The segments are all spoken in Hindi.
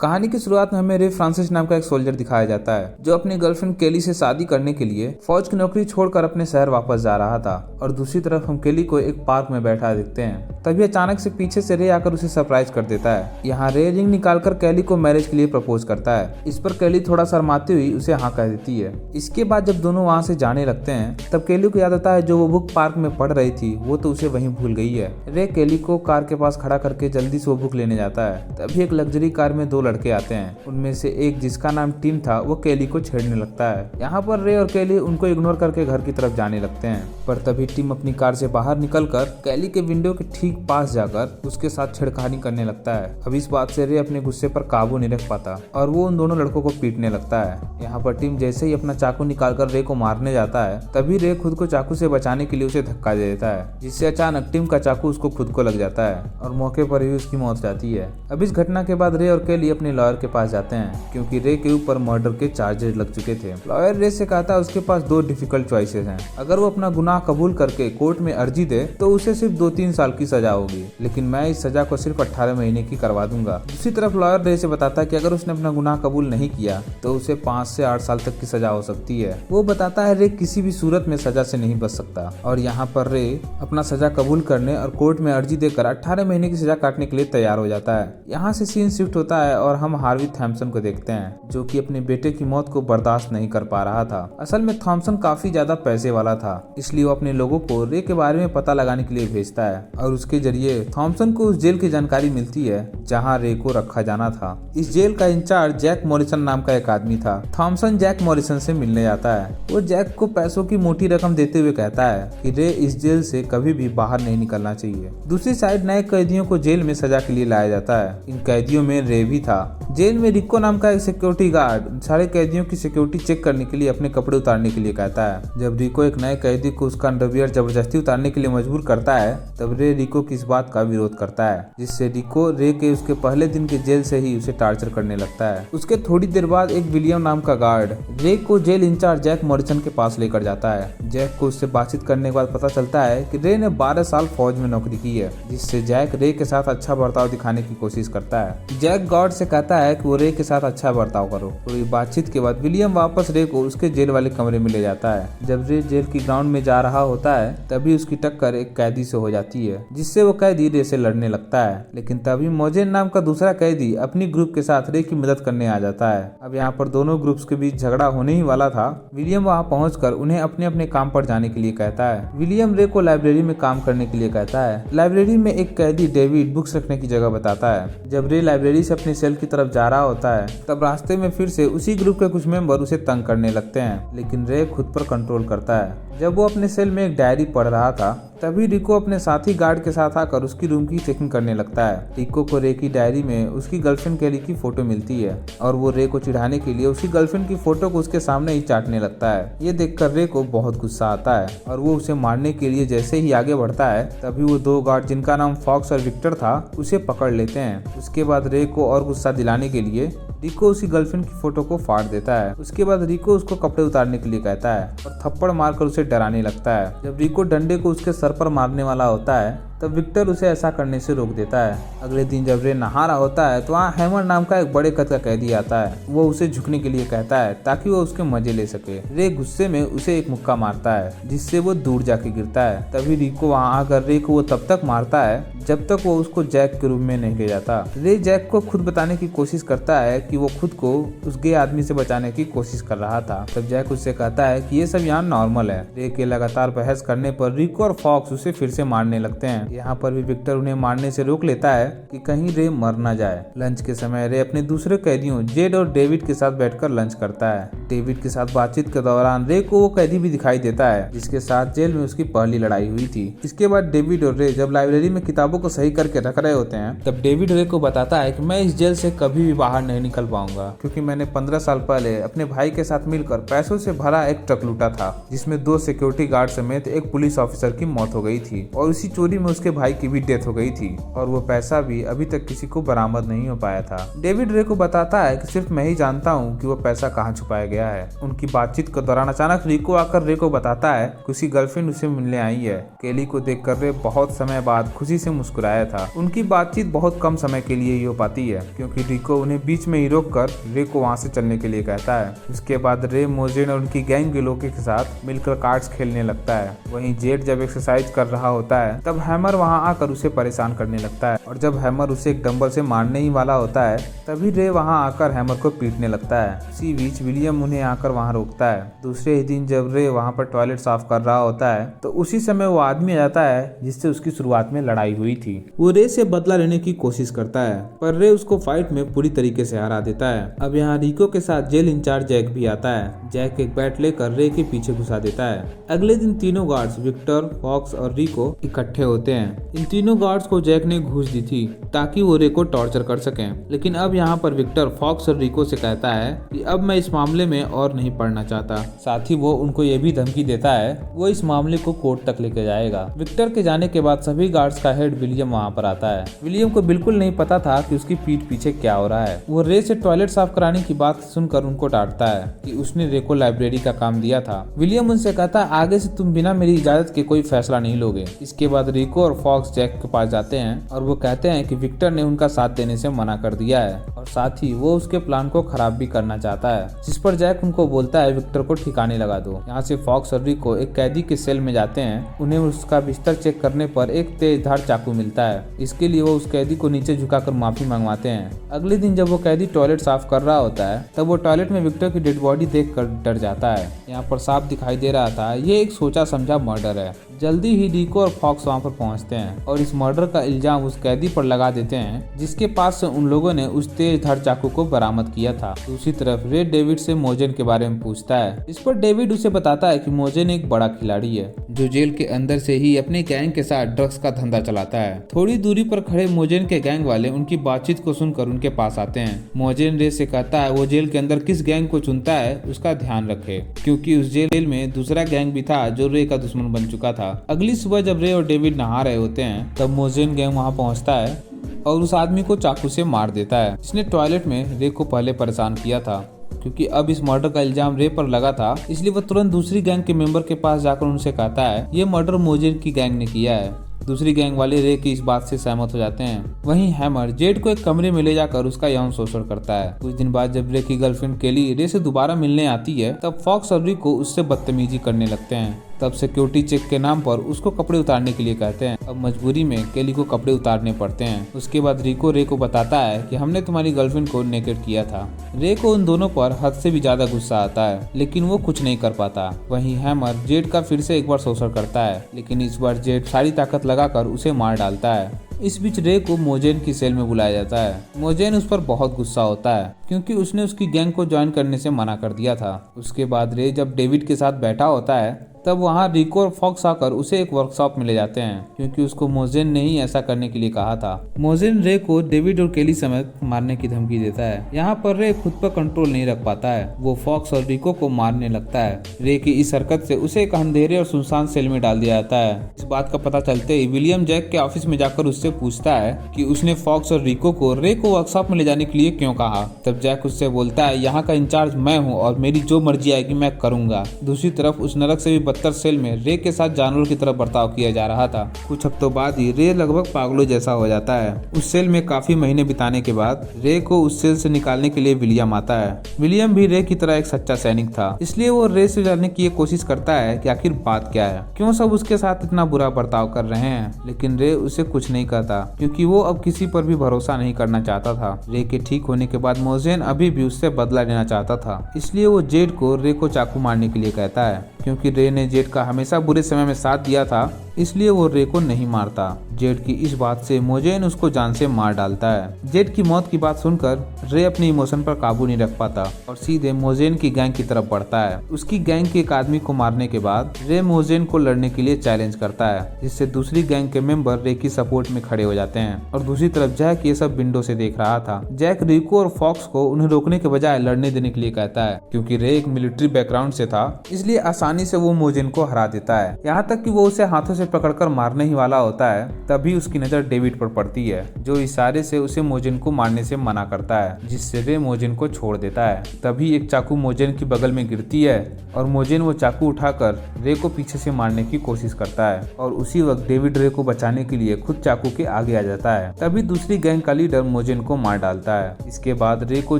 कहानी की शुरुआत में हमें रे फ्रांसिस नाम का एक सोल्जर दिखाया जाता है जो अपनी गर्लफ्रेंड केली से शादी करने के लिए फौज की नौकरी छोड़कर अपने शहर वापस जा रहा था। और दूसरी तरफ हम केली को एक पार्क में बैठा देखते हैं। तभी अचानक से पीछे से रे आकर उसे सरप्राइज कर देता है। यहाँ रे रिंग निकालकर केली को मैरिज के लिए प्रपोज करता है। इस पर केली थोड़ा शर्माती हुई उसे हाँ कह देती है। इसके बाद जब दोनों वहाँ से जाने लगते हैं तब केली को याद आता है जो वो बुक पार्क में पढ़ रही थी वो तो उसे वहीं भूल गई है। रे केली को कार के पास खड़ा करके जल्दी से वो बुक लेने जाता है। तभी एक लग्जरी कार में दो लड़के आते हैं। उनमें से एक जिसका नाम टिम था वो केली को छेड़ने लगता है। यहाँ पर रे और केली उनको इग्नोर करके घर की तरफ जाने लगते हैं। पर तभी टिम अपनी कार से बाहर निकलकर केली के विंडो के ठीक पास जाकर उसके साथ छेड़खानी करने लगता है। अब इस बात से रे अपने गुस्से पर काबू नहीं रख पाता और वो उन दोनों लड़कों को पीटने लगता है। यहाँ पर टिम जैसे ही अपना चाकू निकालकर रे को मारने जाता है तभी रे खुद को चाकू से बचाने के लिए उसे धक्का दे देता है, जिससे अचानक टिम का चाकू उसको खुद को लग जाता है और मौके पर ही उसकी मौत जाती है। अब इस घटना के बाद रे और केली अपने लॉयर के पास जाते हैं क्योंकि रे के ऊपर मर्डर के चार्जेस लग चुके थे। लॉयर रे से कहता है उसके पास दो डिफिकल्ट चॉइसेस हैं। अगर वो अपना गुनाह कबूल करके कोर्ट में अर्जी दे तो उसे सिर्फ 2-3 साल की सजा होगी, लेकिन मैं इस सजा को सिर्फ 18 महीने की करवा दूंगा। दूसरी तरफ लॉयर रे से बताता है कि अगर उसने अपना गुनाह कबूल नहीं किया तो उसे 5 से 8 साल तक की सजा हो सकती है। वो बताता है रे किसी भी सूरत में सजा से नहीं बच सकता और यहाँ पर रे अपना सजा कबूल करने और कोर्ट में अर्जी देकर 18 महीने की सजा काटने के लिए तैयार हो जाता है। यहाँ से सीन शिफ्ट होता है और हम हार्वी थॉम्सन को देखते हैं जो कि अपने बेटे की मौत को बर्दाश्त नहीं कर पा रहा था। असल में थॉम्सन काफी ज्यादा पैसे वाला था, इसलिए वो अपने लोगों को रे के बारे में पता लगाने के लिए भेजता है और उसके जरिए थॉम्सन को उस जेल की जानकारी मिलती है जहाँ रे को रखा जाना था। इस जेल का इंचार्ज जैक मॉरिसन नाम का एक आदमी था। थॉम्सन जैक मॉरिसन से मिलने जाता है। वो जैक को पैसों की मोटी रकम देते हुए कहता है कि रे इस जेल से कभी भी बाहर नहीं निकलना चाहिए। दूसरी साइड नए कैदियों को जेल में सजा के लिए लाया जाता है। इन कैदियों में रे भी था। जेल में रिको नाम का एक सिक्योरिटी गार्ड सारे कैदियों की सिक्योरिटी चेक करने के लिए अपने कपड़े उतारने के लिए कहता है। जब रिको एक नए कैदी को उसका अंडरवियर जबरदस्ती उतारने के लिए मजबूर करता है तब रे रिको की इस बात का विरोध करता है, जिससे रिको रे के उसके पहले दिन के जेल से ही उसे टार्चर करने लगता है। उसके थोड़ी देर बाद एक विलियम नाम का गार्ड रे को जेल इंचार्ज जैक मॉरिसन के पास लेकर जाता है। जैक को उससे बातचीत करने के बाद पता चलता है कि रे ने 12 साल फौज में नौकरी की है, जिससे जैक रे के साथ अच्छा बर्ताव दिखाने की कोशिश करता है। जैक गार्ड से कहता है कि वो रे के साथ अच्छा बर्ताव करो। पूरी बातचीत के बाद विलियम वापस रे को उसके जेल वाले कमरे में ले जाता है। जब रे जेल की ग्राउंड में जा रहा होता है तभी उसकी टक्कर एक कैदी से हो जाती है, जिससे वो कैदी रे से लड़ने लगता है। लेकिन तभी मोजेन नाम का दूसरा कैदी अपनी ग्रुप के साथ रे की मदद करने आ जाता है। अब यहाँ पर दोनों ग्रुप्स के बीच झगड़ा होने ही वाला था। विलियम वहाँ पहुंचकर उन्हें अपने अपने काम पर जाने के लिए कहता है। विलियम रे को लाइब्रेरी में काम करने के लिए कहता है। लाइब्रेरी में एक कैदी डेविड बुक्स रखने की जगह बताता है। जब रे लाइब्रेरी से अपने सेल की तरफ जा रहा होता है तब रास्ते में फिर से उसी ग्रुप के कुछ मेंबर उसे तंग करने लगते हैं, लेकिन रे खुद पर कंट्रोल करता है। जब वो अपने सेल में एक डायरी पढ़ रहा था तभी रिको अपने साथी गार्ड के साथ आकर उसकी रूम की चेकिंग करने लगता है। रिको को रे की डायरी में उसकी गर्लफ्रेंड केली की फोटो मिलती है और वो रे को चिढ़ाने के लिए उसकी गर्लफ्रेंड की फोटो को उसके सामने ही चाटने लगता है। ये देखकर रे को बहुत गुस्सा आता है और वो उसे मारने के लिए जैसे ही आगे बढ़ता है तभी वो दो गार्ड जिनका नाम फॉक्स और विक्टर था उसे पकड़ लेते हैं। उसके बाद रे को और गुस्सा दिलाने के लिए रिको उसकी गर्लफ्रेंड की फोटो को फाड़ देता है। उसके बाद रिको उसको कपड़े उतारने के लिए कहता है और थप्पड़ मारकर उसे डराने लगता है। जब रिको डंडे को उसके सर पर मारने वाला होता है तब विक्टर उसे ऐसा करने से रोक देता है। अगले दिन जब रे नहा रहा होता है तो वहाँ हैमर नाम का एक बड़े कद का कैदी आता है। वो उसे झुकने के लिए कहता है ताकि वो उसके मजे ले सके। रे गुस्से में उसे एक मुक्का मारता है जिससे वो दूर जाके गिरता है। तभी रिको वहाँ आकर रे को वो तब तक मारता है जब तक वो उसको जैक के रूम में नहीं ले जाता। रे जैक को खुद बताने की कोशिश करता है कि वो खुद को उस गे आदमी से बचाने की कोशिश कर रहा था। तब जैक उससे कहता है कि ये सब यहाँ नॉर्मल है। रे के लगातार बहस करने पर रिको और फॉक्स उसे फिर से मारने लगते हैं। यहाँ पर भी विक्टर उन्हें मारने से रोक लेता है कि कहीं रे मर न जाए। लंच के समय रे अपने दूसरे कैदियों जेड और डेविड के साथ बैठकर लंच करता है। डेविड के साथ बातचीत के दौरान रे को वो कैदी भी दिखाई देता है जिसके साथ जेल में उसकी पहली लड़ाई हुई थी। इसके बाद डेविड और रे जब लाइब्रेरी में किताबों को सही करके रख रहे होते हैं तब डेविड रे को बताता है कि मैं इस जेल से कभी भी बाहर नहीं निकल पाऊंगा क्योंकि मैंने 15 साल पहले अपने भाई के साथ मिलकर पैसों से भरा एक ट्रक लूटा था जिसमें 2 सिक्योरिटी गार्ड समेत एक पुलिस ऑफिसर की मौत हो गई थी और उसी चोरी में उसके भाई की भी डेथ हो गई थी और वो पैसा भी अभी तक किसी को बरामद नहीं हो पाया था। डेविड रे को बताता है कि सिर्फ मैं ही जानता हूँ कि वो पैसा कहाँ छुपाया गया है। उनकी बातचीत के दौरान अचानक रिको आकर रे को बताता है कि उसकी गर्लफ्रेंड उसे मिलने आई है। केली को देखकर रे बहुत समय बाद खुशी से मुस्कुराया था। उनकी बातचीत बहुत कम समय के लिए ही हो पाती है क्योंकि रिको उन्हें बीच में ही रोककर रे को वहाँ से चलने के लिए कहता है। उसके बाद रे मोजेन और उनकी गैंग के लोगों के साथ मिलकर कार्ड्स खेलने लगता है। वहीं जेड जब एक्सरसाइज कर रहा होता है तब हैमर वहां आकर उसे परेशान करने लगता है और जब हैमर उसे एक डंबल से मारने ही वाला होता है तभी रे वहां आकर हैमर को पीटने लगता है। इसी बीच विलियम उन्हें आकर वहां रोकता है। दूसरे ही दिन जब रे वहां पर टॉयलेट साफ कर रहा होता है तो उसी समय वो आदमी आ जाता है जिससे उसकी शुरुआत में लड़ाई हुई थी। वो रे से बदला लेने की कोशिश करता है पर रे उसको फाइट में पूरी तरीके से हरा देता है। अब यहाँ रिको के साथ जेल इंचार्ज जैक भी आता है। जैक एक बैट लेकर रे के पीछे घुसा देता है। अगले दिन तीनों गार्ड्स विक्टर, फॉक्स और रिको इकट्ठे होते हैं। इन तीनों गार्ड्स को जैक ने घूस दी थी ताकि वो रे को टॉर्चर कर सकें। लेकिन अब यहाँ पर विक्टर, फॉक्स और रिको से कहता है कि अब मैं इस मामले में और नहीं पढ़ना चाहता। साथ ही वो उनको ये भी धमकी देता है वो इस मामले को कोर्ट तक लेके जाएगा। विक्टर के जाने के बाद सभी गार्ड्स का हेड विलियम वहाँ पर आता है। विलियम को बिल्कुल नहीं पता था कि उसकी पीठ पीछे क्या हो रहा है। वो रे से टॉयलेट साफ कराने की बात सुनकर उनको डांटता है कि उसने रे को लाइब्रेरी का काम दिया था। विलियम उनसे कहता है आगे से तुम बिना मेरी इजाजत के कोई फैसला नहीं लोगे। इसके बाद रिको और फॉक्स जैक के पास जाते हैं और वो कहते हैं कि विक्टर ने उनका साथ देने से मना कर दिया है और साथ ही वो उसके प्लान को खराब भी करना चाहता है। जिस पर जैक उनको बोलता है विक्टर को ठिकाने लगा दो। यहाँ से फॉक्स और रिको एक कैदी के सेल में जाते हैं। उन्हें उसका बिस्तर चेक करने पर एक तेज धार चाकू मिलता है। इसके लिए वो उस कैदी को नीचे झुकाकर माफी मंगवाते हैं। अगले दिन जब वो कैदी टॉयलेट साफ कर रहा होता है तब वो टॉयलेट में विक्टर की डेड बॉडी देखकर डर जाता है। यहाँ पर साफ दिखाई दे रहा था ये एक सोचा समझा मर्डर है। जल्दी ही रिको और फॉक्स वहाँ पर पहुँचते हैं और इस मर्डर का इल्जाम उस कैदी पर लगा देते हैं जिसके पास से उन लोगों ने उस तेज धार चाकू को बरामद किया था। दूसरी तरफ रे डेविड से मोजेन के बारे में पूछता है। इस पर डेविड उसे बताता है कि मोजेन एक बड़ा खिलाड़ी है जो जेल के अंदर से ही अपने गैंग के साथ ड्रग्स का धंधा चलाता है। थोड़ी दूरी पर खड़े मोजेन के गैंग वाले उनकी बातचीत को सुनकर उनके पास आते हैं। मोजेन रे से कहता है वो जेल के अंदर किस गैंग को चुनता है उसका ध्यान रखे क्योंकि उस जेल में दूसरा गैंग भी था जो रे का दुश्मन बन चुका था। अगली सुबह जब रे और डेविड नहा रहे होते हैं तब मोजेन गैंग वहाँ पहुँचता है और उस आदमी को चाकू से मार देता है जिसने टॉयलेट में रे को पहले परेशान किया था। क्योंकि अब इस मर्डर का इल्जाम रे पर लगा था इसलिए वो तुरंत दूसरी गैंग के मेंबर के पास जाकर उनसे कहता है ये मर्डर मोजेन की गैंग ने किया है। दूसरी गैंग वाले रे की इस बात से सहमत हो जाते हैं। वहीं हैमर जेड को एक कमरे में ले जाकर उसका यौन शोषण करता है। कुछ दिन बाद जब रे की गर्लफ्रेंड केली रे से दोबारा मिलने आती है तब फॉक्स और रिको उससे बदतमीजी करने लगते हैं। तब सिक्योरिटी चेक के नाम पर उसको कपड़े उतारने के लिए कहते हैं। अब मजबूरी में केली को कपड़े उतारने पड़ते हैं। उसके बाद रिको रे को बताता है कि हमने तुम्हारी गर्लफ्रेंड को नेकेड किया था। रे को उन दोनों पर हद से भी ज्यादा गुस्सा आता है लेकिन वो कुछ नहीं कर पाता। वहीं हैमर जेड का फिर से एक बार शोषण करता है लेकिन इस बार जेड सारी ताकत लगाकर उसे मार डालता है। इस बीच रे को मोजेन की सेल में बुलाया जाता है। मोजेन उस पर बहुत गुस्सा होता है क्योंकि उसने उसकी गैंग को ज्वाइन करने से मना कर दिया था। उसके बाद रे जब डेविड के साथ बैठा होता है तब वहाँ रिको और फॉक्स आकर उसे एक वर्कशॉप में ले जाते हैं क्योंकि उसको मोजेन ने ही ऐसा करने के लिए कहा था। मोजेन रे को डेविड और केली समेत मारने की धमकी देता है। यहाँ पर रे खुद पर कंट्रोल नहीं रख पाता है। वो फॉक्स और रिको को मारने लगता है। रे की इस हरकत से उसे एक अंधेरे और सुनसान सेल में डाल दिया जाता है। इस बात का पता चलते ही विलियम जैक के ऑफिस में जाकर उससे पूछता है कि उसने फॉक्स और रिको को रे को वर्कशॉप में ले जाने के लिए क्यों कहा। तब जैक उससे बोलता है यहाँ का इंचार्ज मैं हूँ और मेरी जो मर्जी आएगी मैं करूंगा। दूसरी तरफ उस नरक से भी बदतर सेल में रे के साथ जानवर की तरह बर्ताव किया जा रहा था। कुछ हफ्तों बाद ही रे लगभग पागलों जैसा हो जाता है। उस सेल में काफी महीने बिताने के बाद रे को उस सेल से निकालने के लिए विलियम आता है। विलियम भी रे की तरह एक सच्चा सैनिक था इसलिए वो रे से जानने की कोशिश करता है कि आखिर बात क्या है, क्यों सब उसके साथ इतना बुरा बर्ताव कर रहे हैं। लेकिन रे उसे कुछ नहीं कहता क्योंकि वो अब किसी पर भी भरोसा नहीं करना चाहता था। रे के ठीक होने के बाद मोजेन अभी भी उससे बदला लेना चाहता था इसलिए वो जेड को रे को चाकू मारने के लिए कहता है। क्योंकि रे ने जेड का हमेशा बुरे समय में साथ दिया था इसलिए वो रे को नहीं मारता। जेड की इस बात से मोजेन उसको जान से मार डालता है। जेड की मौत की बात सुनकर रे अपने इमोशन पर काबू नहीं रख पाता और सीधे मोजेन की गैंग की तरफ बढ़ता है। उसकी गैंग के एक आदमी को मारने के बाद रे मोजेन को लड़ने के लिए चैलेंज करता है जिससे दूसरी गैंग के मेंबर रे की सपोर्ट में खड़े हो जाते हैं और दूसरी तरफ जैक ये सब विंडो से देख रहा था। जैक रिको और फॉक्स को उन्हें रोकने के बजाय लड़ने देने के लिए कहता है। क्योंकि रे एक मिलिट्री बैकग्राउंड से था इसलिए आसानी से वो मोजेन को हरा देता है। यहाँ तक कि वो उसे हाथों से उसे पकड़कर मारने ही वाला होता है, तभी उसकी नजर डेविड पर पड़ती है, जो इशारे से उसे मोजेन को मारने से मना करता है, जिससे रे मोजेन को छोड़ देता है। तभी एक चाकू मोजेन की बगल में गिरती है और मोजेन वो चाकू उठाकर रे को पीछे से मारने की कोशिश करता है और उसी वक्त डेविड रे को बचाने के लिए खुद चाकू के आगे आ जाता है। तभी दूसरी गैंग का लीडर मोजेन को मार डालता है। इसके बाद रे को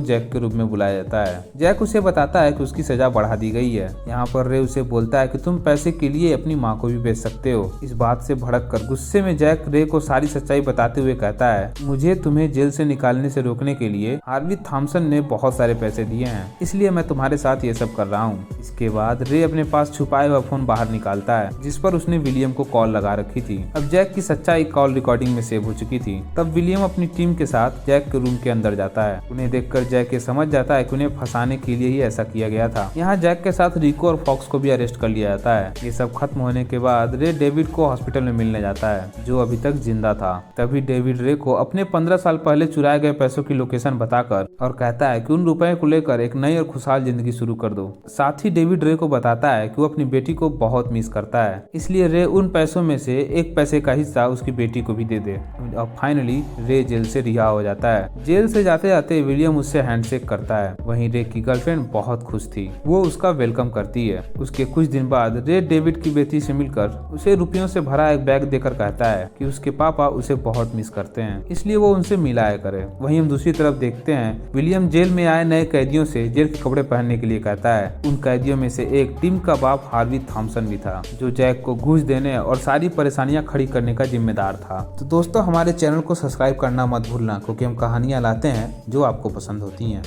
जैक के रूप में बुलाया जाता है। जैक उसे बताता है कि उसकी सजा बढ़ा दी गई है। यहाँ पर रे उसे बोलता है कि तुम पैसे के लिए अपनी माँ को भी बेच सकते हो। इस बात से भड़क कर गुस्से में जैक रे को सारी सच्चाई बताते हुए कहता है, मुझे तुम्हें जेल से निकालने से रोकने के लिए हार्वी थॉमसन ने बहुत सारे पैसे दिए हैं, इसलिए मैं तुम्हारे साथ ये सब कर रहा हूँ। इसके बाद रे अपने पास छुपाया हुआ फोन बाहर निकालता है, जिस पर उसने विलियम को कॉल लगा रखी थी। अब जैक की सच्चाई कॉल रिकॉर्डिंग में सेव हो चुकी थी। तब विलियम अपनी टीम के साथ जैक के रूम के अंदर जाता है। उन्हें देखकर जैक ये समझ जाता है कि उन्हें फंसाने के लिए ही ऐसा किया गया था। यहाँ जैक के साथ रिको और फॉक्स को भी अरेस्ट कर लिया जाता है। ये सब खत्म होने के बाद रे डेविड को हॉस्पिटल में मिलने जाता है, जो अभी तक जिंदा था। तभी डेविड रे को अपने 15 साल पहले चुराए गए पैसों की लोकेशन बताकर और कहता है कि उन रुपए को लेकर एक नई और खुशहाल जिंदगी शुरू कर दो। साथ ही डेविड रे को बताता है कि वो अपनी बेटी को बहुत मिस करता है, इसलिए रे उन पैसों में से एक पैसे का हिस्सा उसकी बेटी को भी दे दे। अब फाइनली रे जेल से रिहा हो जाता है। जेल से जाते जाते विलियम उससे हैंडशेक करता है। वहीं रे की गर्लफ्रेंड बहुत खुश थी, वो उसका वेलकम करती है। उसके कुछ दिन बाद रे डेविड की बेटी से मिलकर उसे रुपयों से भरा एक बैग देकर कहता है कि उसके पापा उसे बहुत मिस करते हैं, इसलिए वो उनसे मिलाया करे। वहीं हम दूसरी तरफ देखते हैं विलियम जेल में आए नए कैदियों से जेल के कपड़े पहनने के लिए कहता है। उन कैदियों में से एक टिम का बाप हार्वी थॉमसन भी था, जो जैक को घूस देने और सारी परेशानियां खड़ी करने का जिम्मेदार था। तो दोस्तों, हमारे चैनल को सब्सक्राइब करना मत भूलना, क्योंकि हम कहानियां लाते हैं जो आपको पसंद होती हैं।